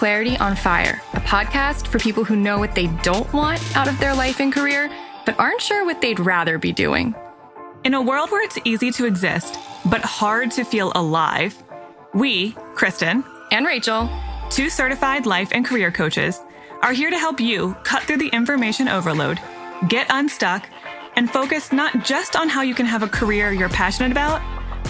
Clarity on Fire, a podcast for people who know what they don't want out of their life and career, but aren't sure what they'd rather be doing. In a world where it's easy to exist, but hard to feel alive, we, Kristen and Rachel, 2 certified life and career coaches, are here to help you cut through the information overload, get unstuck, and focus not just on how you can have a career you're passionate about,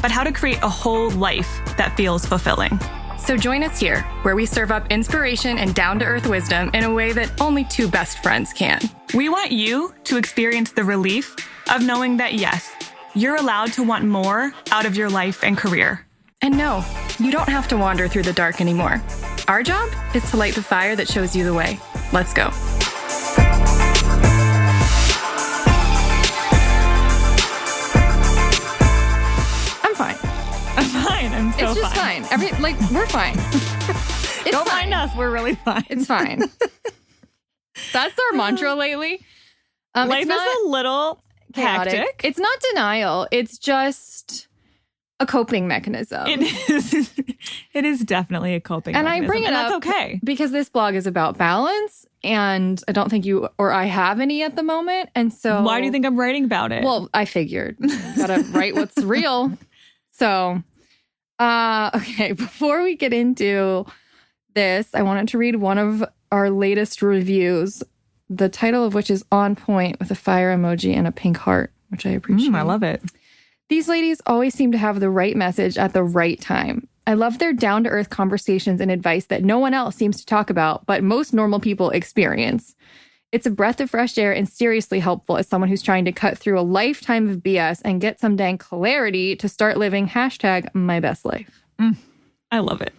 but how to create a whole life that feels fulfilling. So join us here, where we serve up inspiration and down-to-earth wisdom in a way that only 2 best friends can. We want you to experience the relief of knowing that, yes, you're allowed to want more out of your life and career. And no, you don't have to wander through the dark anymore. Our job is to light the fire that shows you the way. Let's go. I'm fine. I'm so It's just fine. We're fine. Don't mind us. We're really fine. It's fine. That's our mantra lately. Life is a little chaotic. hectic. It's not denial. It's just a coping mechanism. It is definitely a coping and mechanism. I bring it up that's okay. because this blog is about balance, and I don't think you or I have any at the moment. And so why do you think I'm writing about it? Well, I figured. Gotta write what's real. So, okay, before we get into this, I wanted to read one of our latest reviews, the title of which is On Point, with a fire emoji and a pink heart, which I appreciate. I love it. These ladies always seem to have the right message at the right time. I love their down-to-earth conversations and advice that no one else seems to talk about, but most normal people experience. It's a breath of fresh air and seriously helpful as someone who's trying to cut through a lifetime of BS and get some dang clarity to start living #MyBestLife. I love it.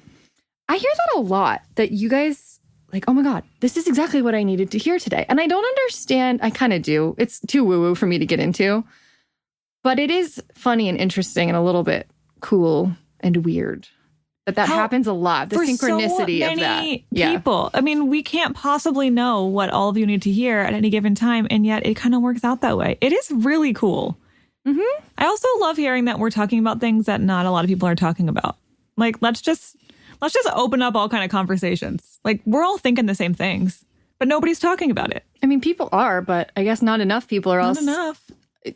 I hear that a lot, that you guys like, oh my God, this is exactly what I needed to hear today. And I don't understand. I kind of do. It's too woo-woo for me to get into. But it is funny and interesting and a little bit cool and weird that happens a lot. The synchronicity of that. People. I mean, we can't possibly know what all of you need to hear at any given time, and yet it kind of works out that way. It is really cool. Mm-hmm. I also love hearing that we're talking about things that not a lot of people are talking about. Like, let's just open up all kind of conversations. Like, we're all thinking the same things, but nobody's talking about it. I mean, people are, but I guess not enough people, or Not else enough.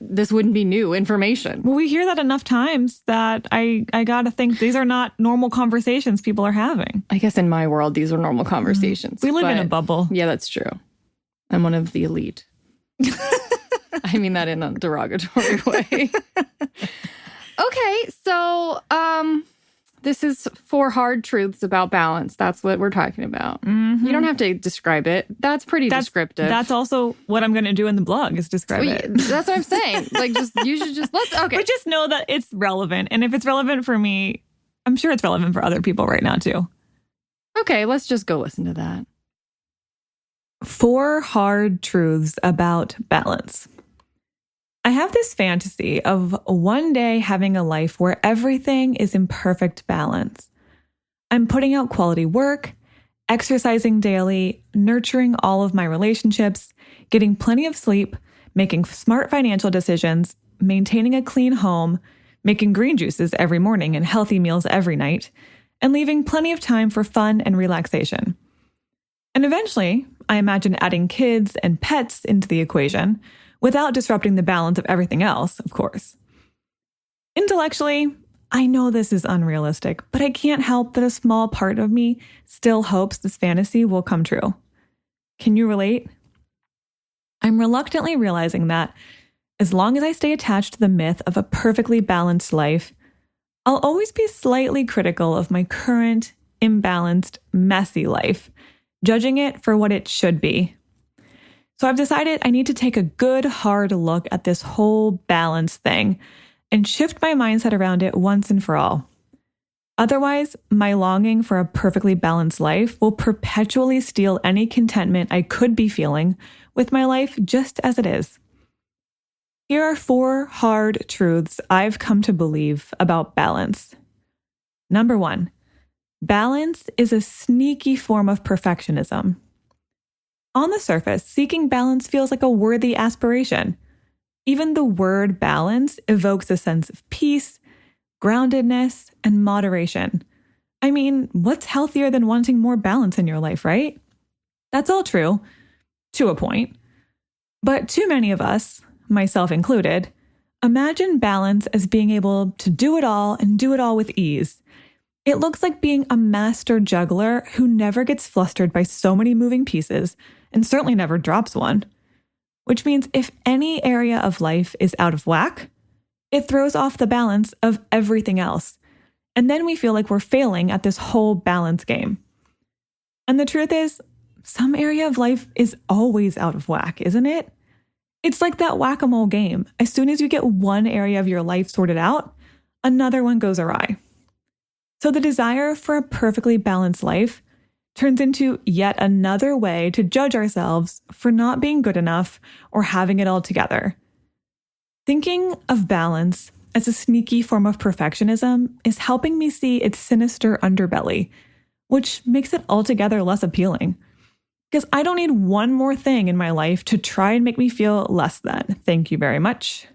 This wouldn't be new information. Well, we hear that enough times that I gotta think these are not normal conversations people are having. I guess in my world, these are normal conversations. We live in a bubble. Yeah, that's true. I'm one of the elite. I mean that in a derogatory way. Okay, so this is 4 hard truths about balance. That's what we're talking about. Mm-hmm. You don't have to describe it. That's pretty descriptive. That's also what I'm going to do in the blog is describe it. That's what I'm saying. You should just, okay. But just know that it's relevant. And if it's relevant for me, I'm sure it's relevant for other people right now too. Okay, let's just go listen to that. 4 hard truths about balance. I have this fantasy of one day having a life where everything is in perfect balance. I'm putting out quality work, exercising daily, nurturing all of my relationships, getting plenty of sleep, making smart financial decisions, maintaining a clean home, making green juices every morning and healthy meals every night, and leaving plenty of time for fun and relaxation. And eventually, I imagine adding kids and pets into the equation, without disrupting the balance of everything else, of course. Intellectually, I know this is unrealistic, but I can't help that a small part of me still hopes this fantasy will come true. Can you relate? I'm reluctantly realizing that as long as I stay attached to the myth of a perfectly balanced life, I'll always be slightly critical of my current, imbalanced, messy life, judging it for what it should be. So I've decided I need to take a good, hard look at this whole balance thing and shift my mindset around it once and for all. Otherwise, my longing for a perfectly balanced life will perpetually steal any contentment I could be feeling with my life just as it is. Here are 4 hard truths I've come to believe about balance. Number 1, balance is a sneaky form of perfectionism. On the surface, seeking balance feels like a worthy aspiration. Even the word balance evokes a sense of peace, groundedness, and moderation. I mean, what's healthier than wanting more balance in your life, right? That's all true, to a point. But too many of us, myself included, imagine balance as being able to do it all and do it all with ease. It looks like being a master juggler who never gets flustered by so many moving pieces and certainly never drops one. Which means if any area of life is out of whack, it throws off the balance of everything else. And then we feel like we're failing at this whole balance game. And the truth is, some area of life is always out of whack, isn't it? It's like that whack-a-mole game. As soon as you get one area of your life sorted out, another one goes awry. So the desire for a perfectly balanced life turns into yet another way to judge ourselves for not being good enough or having it all together. Thinking of balance as a sneaky form of perfectionism is helping me see its sinister underbelly, which makes it altogether less appealing. Because I don't need one more thing in my life to try and make me feel less than. Thank you very much.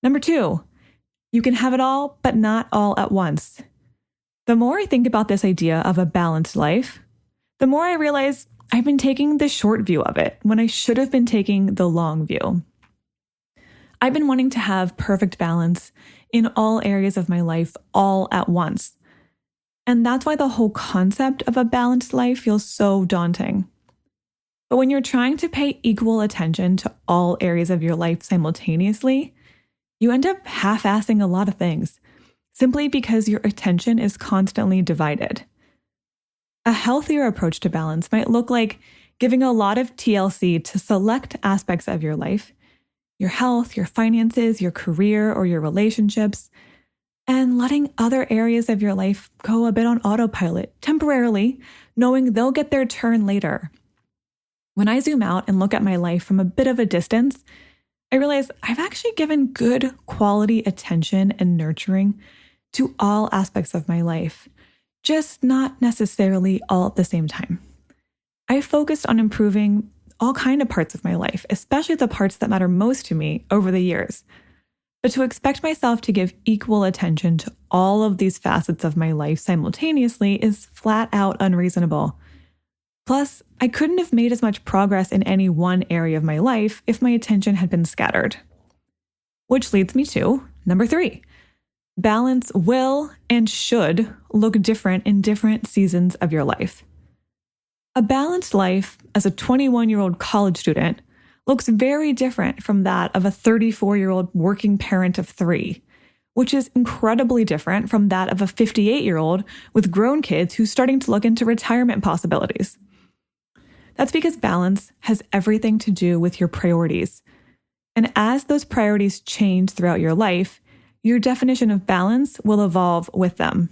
Number 2, you can have it all, but not all at once. The more I think about this idea of a balanced life, the more I realize I've been taking the short view of it when I should have been taking the long view. I've been wanting to have perfect balance in all areas of my life all at once. And that's why the whole concept of a balanced life feels so daunting. But when you're trying to pay equal attention to all areas of your life simultaneously, you end up half-assing a lot of things, simply because your attention is constantly divided. A healthier approach to balance might look like giving a lot of TLC to select aspects of your life, your health, your finances, your career, or your relationships, and letting other areas of your life go a bit on autopilot temporarily, knowing they'll get their turn later. When I zoom out and look at my life from a bit of a distance, I realize I've actually given good quality attention and nurturing to all aspects of my life, just not necessarily all at the same time. I focused on improving all kinds of parts of my life, especially the parts that matter most to me over the years. But to expect myself to give equal attention to all of these facets of my life simultaneously is flat out unreasonable. Plus, I couldn't have made as much progress in any one area of my life if my attention had been scattered. Which leads me to number 3. Balance will and should look different in different seasons of your life. A balanced life as a 21-year-old college student looks very different from that of a 34-year-old working parent of 3, which is incredibly different from that of a 58-year-old with grown kids who's starting to look into retirement possibilities. That's because balance has everything to do with your priorities. And as those priorities change throughout your life, your definition of balance will evolve with them.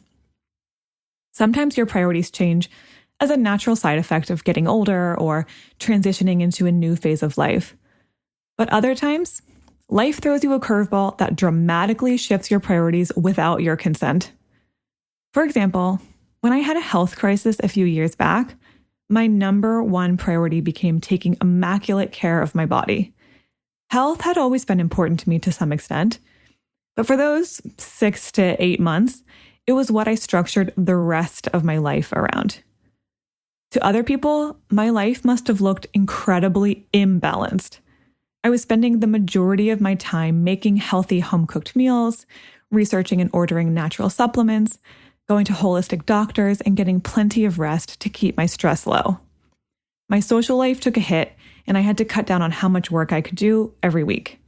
Sometimes your priorities change as a natural side effect of getting older or transitioning into a new phase of life. But other times, life throws you a curveball that dramatically shifts your priorities without your consent. For example, when I had a health crisis a few years back, my number one priority became taking immaculate care of my body. Health had always been important to me to some extent, but for those 6 to 8 months, it was what I structured the rest of my life around. To other people, my life must have looked incredibly imbalanced. I was spending the majority of my time making healthy home-cooked meals, researching and ordering natural supplements, going to holistic doctors, and getting plenty of rest to keep my stress low. My social life took a hit, and I had to cut down on how much work I could do every week.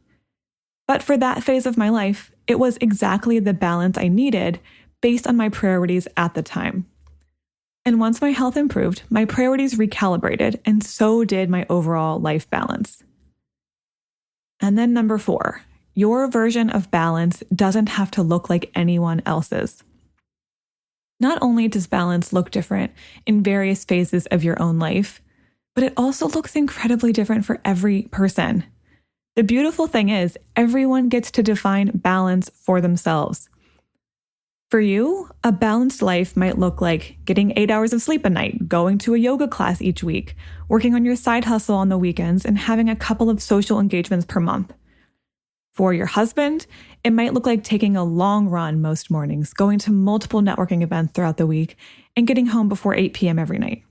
But for that phase of my life, it was exactly the balance I needed based on my priorities at the time. And once my health improved, my priorities recalibrated, and so did my overall life balance. And then number 4, your version of balance doesn't have to look like anyone else's. Not only does balance look different in various phases of your own life, but it also looks incredibly different for every person. The beautiful thing is, everyone gets to define balance for themselves. For you, a balanced life might look like getting 8 hours of sleep a night, going to a yoga class each week, working on your side hustle on the weekends, and having a couple of social engagements per month. For your husband, it might look like taking a long run most mornings, going to multiple networking events throughout the week, and getting home before 8 p.m. every night.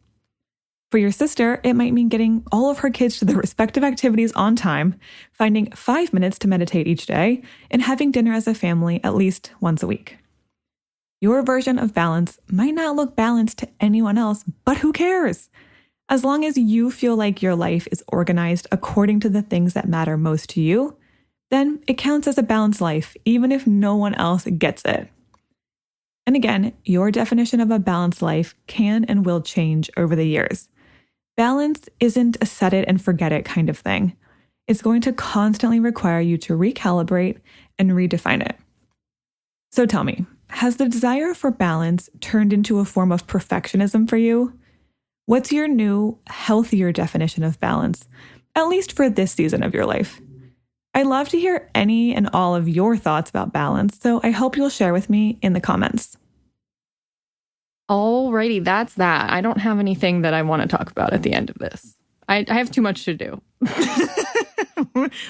For your sister, it might mean getting all of her kids to their respective activities on time, finding 5 minutes to meditate each day, and having dinner as a family at least once a week. Your version of balance might not look balanced to anyone else, but who cares? As long as you feel like your life is organized according to the things that matter most to you, then it counts as a balanced life, even if no one else gets it. And again, your definition of a balanced life can and will change over the years. Balance isn't a set it and forget it kind of thing. It's going to constantly require you to recalibrate and redefine it. So tell me, has the desire for balance turned into a form of perfectionism for you? What's your new, healthier definition of balance, at least for this season of your life? I'd love to hear any and all of your thoughts about balance, so I hope you'll share with me in the comments. Alrighty, that's that. I don't have anything that I want to talk about at the end of this. I have too much to do.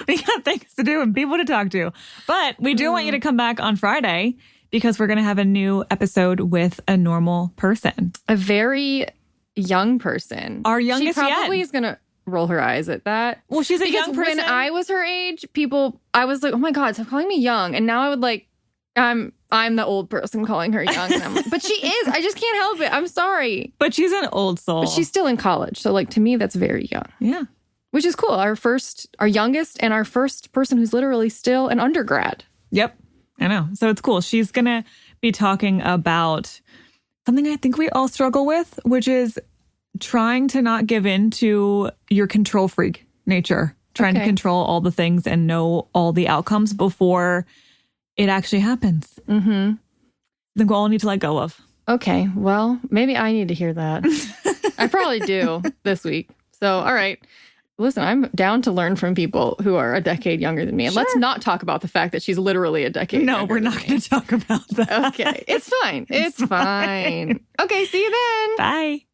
We got things to do and people to talk to. But we do want you to come back on Friday because we're going to have a new episode with a normal person. A very young person. Our youngest yet. She probably is going to roll her eyes at that. Well, she's a young person. When I was her age, I was like, oh my God, stop calling me young. And now I would like, I'm the old person calling her young. And I'm like, but she is. I just can't help it. I'm sorry. But she's an old soul. But she's still in college. So like to me, that's very young. Yeah. Which is cool. Our youngest and our first person who's literally still an undergrad. Yep. I know. So it's cool. She's going to be talking about something I think we all struggle with, which is trying to not give in to your control freak nature, trying to control all the things and know all the outcomes before it actually happens. Mm-hmm. I think we all need to let go of. Okay. Well, maybe I need to hear that. I probably do this week. So, all right. Listen, I'm down to learn from people who are a decade younger than me. And let's not talk about the fact that she's literally a decade younger. No, we're not going to talk about that. Okay. It's fine. It's fine. Okay. See you then. Bye.